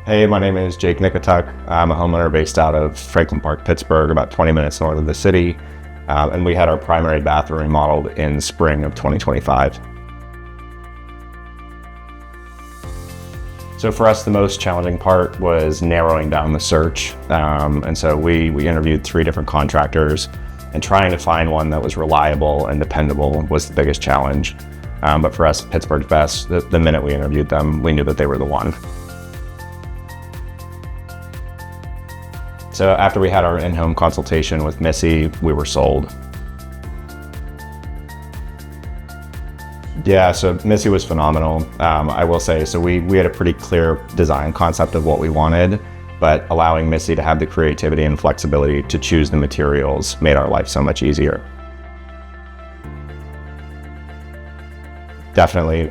Hey, my name is Jake Nikituk. I'm a homeowner based out of Franklin Park, Pittsburgh, about 20 minutes north of the city. And we had our primary bathroom remodeled in spring of 2025. So for us, the most challenging part was narrowing down the search. And so we interviewed 3 different contractors, and trying to find one that was reliable and dependable was the biggest challenge. But for us, Pittsburgh's best, the minute we interviewed them, we knew that they were the one. So after we had our in-home consultation with Missy, we were sold. Yeah, so Missy was phenomenal. I will say, so we had a pretty clear design concept of what we wanted, but allowing Missy to have the creativity and flexibility to choose the materials made our life so much easier. Definitely.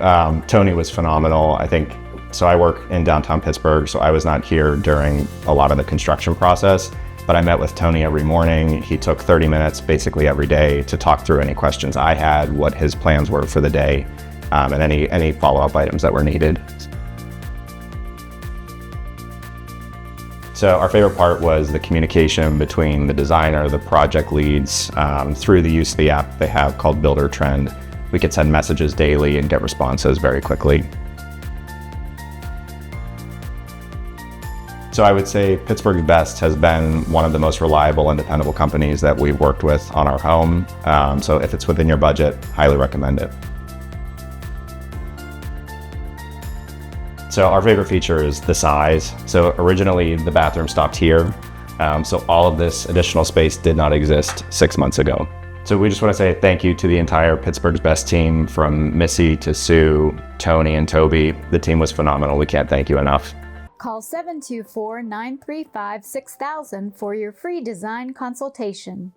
Tony was phenomenal. I think, so I work in downtown Pittsburgh, so I was not here during a lot of the construction process, but I met with Tony every morning. He took 30 minutes basically every day to talk through any questions I had, what his plans were for the day, and any follow-up items that were needed. So our favorite part was the communication between the designer, the project leads, through the use of the app they have called BuilderTrend. We could send messages daily and get responses very quickly. So I would say Pittsburgh's Best has been one of the most reliable and dependable companies that we've worked with on our home. So if it's within your budget, highly recommend it. So our favorite feature is the size. So originally the bathroom stopped here. So all of this additional space did not exist 6 months ago. So we just want to say thank you to the entire Pittsburgh's Best team, from Missy to Sue, Tony, and Toby. The team was phenomenal. We can't thank you enough. Call 724-935-6000 for your free design consultation.